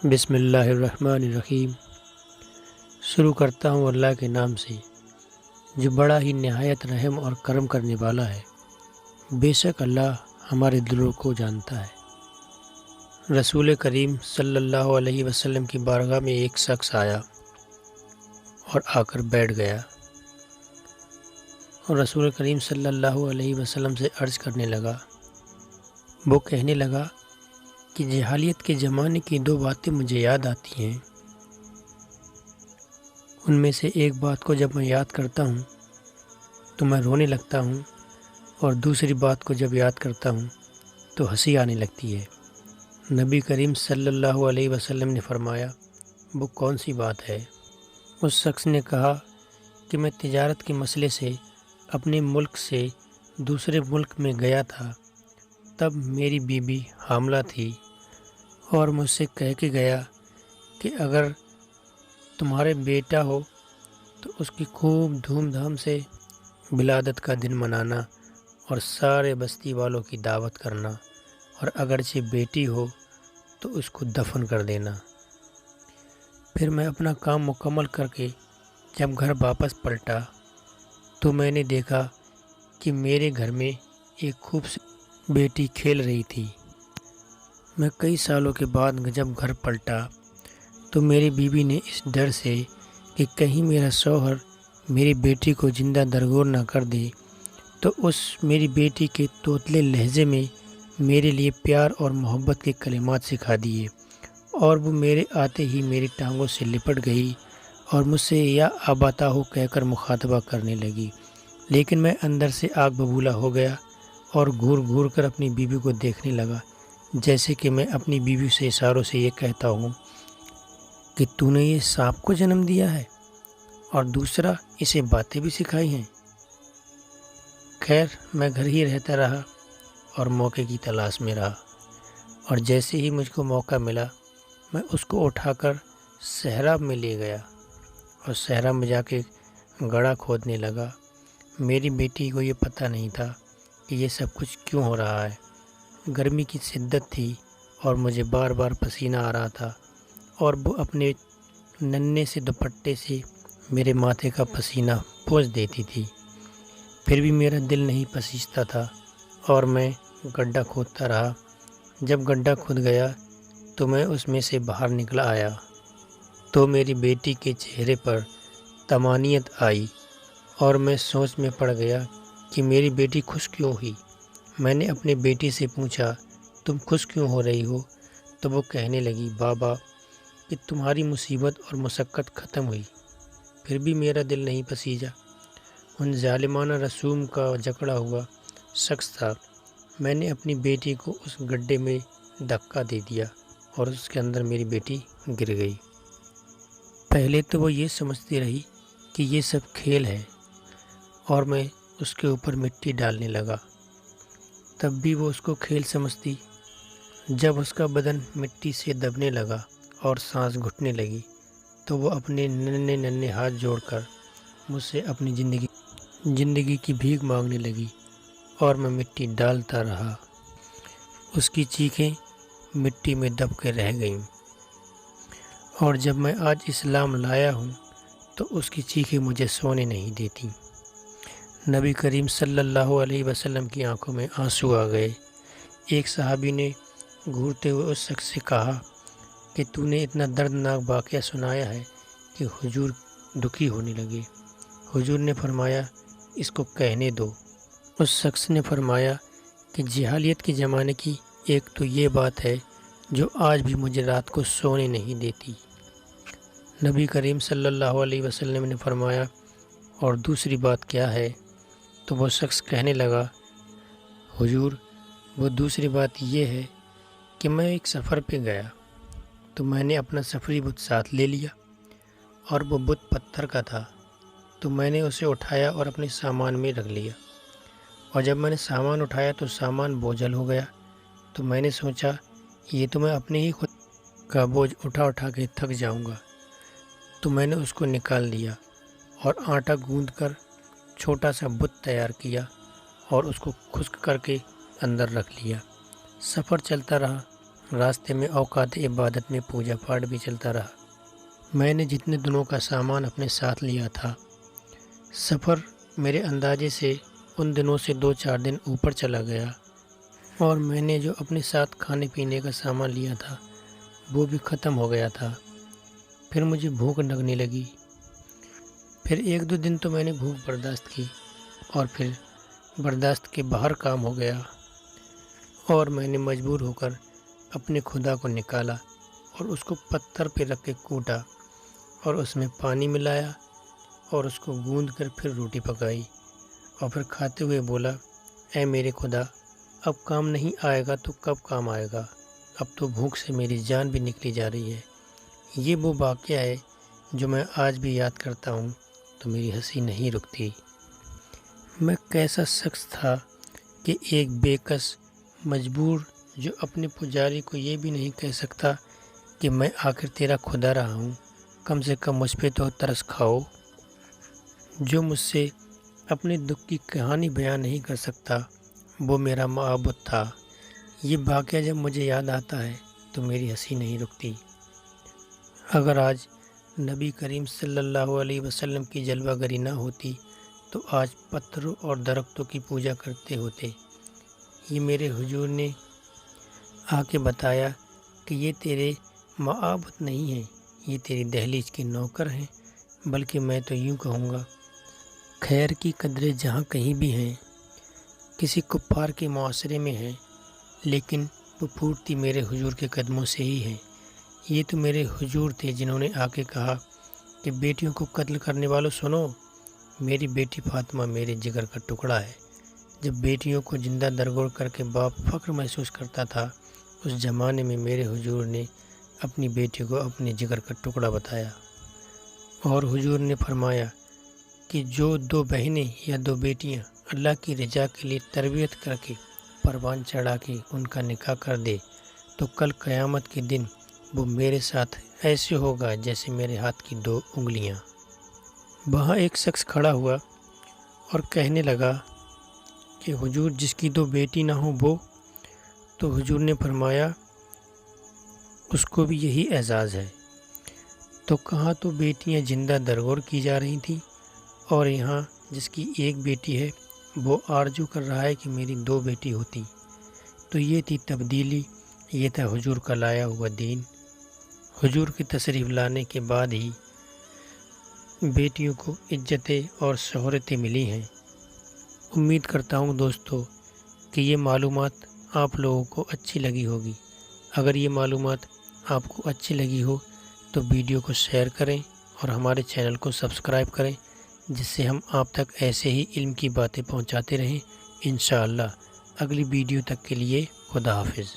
بسم اللہ الرحمن الرحیم۔ شروع کرتا ہوں اللہ کے نام سے جو بڑا ہی نہایت رحم اور کرم کرنے والا ہے۔ بے شک اللہ ہمارے دلوں کو جانتا ہے۔ رسول کریم صلی اللہ علیہ وسلم کی بارگاہ میں ایک شخص آیا اور آ کر بیٹھ گیا اور رسول کریم صلی اللہ علیہ وسلم سے عرض کرنے لگا۔ وہ کہنے لگا کہ جاہلیت کے زمانے کی دو باتیں مجھے یاد آتی ہیں۔ ان میں سے ایک بات کو جب میں یاد کرتا ہوں تو میں رونے لگتا ہوں، اور دوسری بات کو جب یاد کرتا ہوں تو ہنسی آنے لگتی ہے۔ نبی کریم صلی اللہ علیہ وسلم نے فرمایا، وہ کون سی بات ہے؟ اس شخص نے کہا کہ میں تجارت کے مسئلے سے اپنے ملک سے دوسرے ملک میں گیا تھا۔ تب میری بیوی حاملہ تھی اور مجھ سے کہہ کے گیا کہ اگر تمہارے بیٹا ہو تو اس کی خوب دھوم دھام سے ولادت کا دن منانا اور سارے بستی والوں کی دعوت کرنا، اور اگرچہ بیٹی ہو تو اس کو دفن کر دینا۔ پھر میں اپنا کام مکمل کر کے جب گھر واپس پلٹا تو میں نے دیکھا کہ میرے گھر میں ایک خوبصورت بیٹی کھیل رہی تھی۔ میں کئی سالوں کے بعد جب گھر پلٹا تو میری بیوی نے اس ڈر سے کہ کہیں میرا شوہر میری بیٹی کو زندہ درگور نہ کر دے تو اس میری بیٹی کے توتلے لہجے میں میرے لیے پیار اور محبت کے کلمات سکھا دیے، اور وہ میرے آتے ہی میری ٹانگوں سے لپٹ گئی اور مجھ سے یا آباتا ہو کہہ کر مخاطبہ کرنے لگی۔ لیکن میں اندر سے آگ ببولا ہو گیا اور گھور گھور کر اپنی بیوی کو دیکھنے لگا، جیسے کہ میں اپنی بیوی سے اشاروں سے یہ کہتا ہوں کہ تو نے یہ سانپ کو جنم دیا ہے اور دوسرا اسے باتیں بھی سکھائی ہیں۔ خیر میں گھر ہی رہتا رہا اور موقع کی تلاش میں رہا، اور جیسے ہی مجھ کو موقع ملا میں اس کو اٹھا کر صحرا میں لے گیا اور صحرا میں جا کے گڑھا کھودنے لگا۔ میری بیٹی کو یہ پتہ نہیں تھا کہ یہ سب کچھ کیوں ہو رہا ہے۔ گرمی کی شدت تھی اور مجھے بار بار پسینہ آ رہا تھا، اور وہ اپنے ننھے سے دوپٹے سے میرے ماتھے کا پسینہ پوچھ دیتی تھی۔ پھر بھی میرا دل نہیں پسیجتا تھا اور میں گڈھا کھودتا رہا۔ جب گڈھا کھد گیا تو میں اس میں سے باہر نکل آیا تو میری بیٹی کے چہرے پر طمانینت آئی، اور میں سوچ میں پڑ گیا کہ میری بیٹی خوش کیوں ہوئی۔ میں نے اپنی بیٹی سے پوچھا، تم خوش کیوں ہو رہی ہو؟ تو وہ کہنے لگی، بابا کہ تمہاری مصیبت اور مشقت ختم ہوئی۔ پھر بھی میرا دل نہیں پسیجا۔ ان ظالمانہ رسوم کا جکڑا ہوا شخص تھا۔ میں نے اپنی بیٹی کو اس گڈھے میں دھکا دے دیا اور اس کے اندر میری بیٹی گر گئی۔ پہلے تو وہ یہ سمجھتی رہی کہ یہ سب کھیل ہے، اور میں اس کے اوپر مٹی ڈالنے لگا۔ تب بھی وہ اس کو کھیل سمجھتی۔ جب اس کا بدن مٹی سے دبنے لگا اور سانس گھٹنے لگی تو وہ اپنے ننھے ننھے ہاتھ جوڑ کر مجھ سے اپنی زندگی کی بھیک مانگنے لگی، اور میں مٹی ڈالتا رہا۔ اس کی چیخیں مٹی میں دب کے رہ گئیں، اور جب میں آج اسلام لایا ہوں تو اس کی چیخیں مجھے سونے نہیں دیتی۔ نبی کریم صلی اللہ علیہ وسلم کی آنکھوں میں آنسو آ گئے۔ ایک صحابی نے گھورتے ہوئے اس شخص سے کہا کہ تو نے اتنا دردناک واقعہ سنایا ہے کہ حضور دکھی ہونے لگے۔ حضور نے فرمایا، اس کو کہنے دو۔ اس شخص نے فرمایا کہ جاہلیت کے زمانے کی ایک تو یہ بات ہے جو آج بھی مجھے رات کو سونے نہیں دیتی۔ نبی کریم صلی اللہ علیہ وسلم نے فرمایا، اور دوسری بات کیا ہے؟ تو وہ شخص کہنے لگا، حضور وہ دوسری بات یہ ہے کہ میں ایک سفر پہ گیا تو میں نے اپنا سفری بت ساتھ لے لیا، اور وہ بت پتھر کا تھا، تو میں نے اسے اٹھایا اور اپنے سامان میں رکھ لیا، اور جب میں نے سامان اٹھایا تو سامان بوجھل ہو گیا، تو میں نے سوچا یہ تو میں اپنے ہی خود کا بوجھ اٹھا کے تھک جاؤں گا، تو میں نے اس کو نکال دیا اور آٹا گوندھ کر چھوٹا سا بت تیار کیا اور اس کو خشک کر کے اندر رکھ لیا۔ سفر چلتا رہا، راستے میں اوقات عبادت میں پوجا پاٹ بھی چلتا رہا۔ میں نے جتنے دنوں کا سامان اپنے ساتھ لیا تھا، سفر میرے اندازے سے ان دنوں سے 2-4 دن اوپر چلا گیا، اور میں نے جو اپنے ساتھ کھانے پینے کا سامان لیا تھا وہ بھی ختم ہو گیا تھا۔ پھر مجھے بھوک لگنے لگی۔ پھر 1-2 دن تو میں نے بھوک برداشت کی، اور پھر برداشت کے باہر کام ہو گیا، اور میں نے مجبور ہو کر اپنے خدا کو نکالا اور اس کو پتھر پہ رکھ کے کوٹا، اور اس میں پانی ملایا اور اس کو گوندھ کر پھر روٹی پکائی، اور پھر کھاتے ہوئے بولا، اے میرے خدا، اب کام نہیں آئے گا تو کب کام آئے گا؟ اب تو بھوک سے میری جان بھی نکلی جا رہی ہے۔ یہ وہ واقعہ ہے جو میں آج بھی یاد کرتا ہوں تو میری ہنسی نہیں رکتی۔ میں کیسا شخص تھا کہ ایک بے کس مجبور جو اپنے پجاری کو یہ بھی نہیں کہہ سکتا کہ میں آخر تیرا خدا رہا ہوں، کم سے کم مجھ پہ تو ترس کھاؤ، جو مجھ سے اپنے دکھ کی کہانی بیان نہیں کر سکتا، وہ میرا معبود تھا۔ یہ واقعہ جب مجھے یاد آتا ہے تو میری ہنسی نہیں رکتی۔ اگر آج نبی کریم صلی اللہ علیہ وسلم کی جلوہ گری نہ ہوتی تو آج پتھروں اور درختوں کی پوجا کرتے ہوتے۔ یہ میرے حضور نے آ کے بتایا کہ یہ تیرے معبود نہیں ہیں، یہ تیری دہلیز کے نوکر ہیں، بلکہ میں تو یوں کہوں گا، خیر کی قدریں جہاں کہیں بھی ہیں، کسی کفار کے معاشرے میں ہیں، لیکن وہ پھوٹتی میرے حضور کے قدموں سے ہی ہیں۔ یہ تو میرے حضور تھے جنہوں نے آ کے کہا کہ بیٹیوں کو قتل کرنے والوں سنو، میری بیٹی فاطمہ میرے جگر کا ٹکڑا ہے۔ جب بیٹیوں کو زندہ درگور کر کے باپ فخر محسوس کرتا تھا، اس زمانے میں میرے حضور نے اپنی بیٹی کو اپنے جگر کا ٹکڑا بتایا، اور حضور نے فرمایا کہ جو 2 بہنیں یا 2 بیٹیاں اللہ کی رضا کے لیے تربیت کر کے پروان چڑھا کے ان کا نکاح کر دے تو کل قیامت کے دن وہ میرے ساتھ ایسے ہوگا جیسے میرے ہاتھ کی 2 انگلیاں۔ وہاں ایک شخص کھڑا ہوا اور کہنے لگا کہ حضور جس کی 2 بیٹی نہ ہو وہ؟ تو حضور نے فرمایا اس کو بھی یہی اعزاز ہے۔ تو کہاں تو بیٹیاں زندہ درگور کی جا رہی تھیں، اور یہاں جس کی 1 بیٹی ہے وہ آرزو کر رہا ہے کہ میری 2 بیٹی ہوتی۔ تو یہ تھی تبدیلی، یہ تھا حضور کا لایا ہوا دین۔ حضور کی تشریف لانے کے بعد ہی بیٹیوں کو عزتیں اور شہرتیں ملی ہیں۔ امید کرتا ہوں دوستو کہ یہ معلومات آپ لوگوں کو اچھی لگی ہوگی۔ اگر یہ معلومات آپ کو اچھی لگی ہو تو ویڈیو کو شیئر کریں اور ہمارے چینل کو سبسکرائب کریں، جس سے ہم آپ تک ایسے ہی علم کی باتیں پہنچاتے رہیں۔ انشاءاللہ اگلی ویڈیو تک کے لیے خدا حافظ۔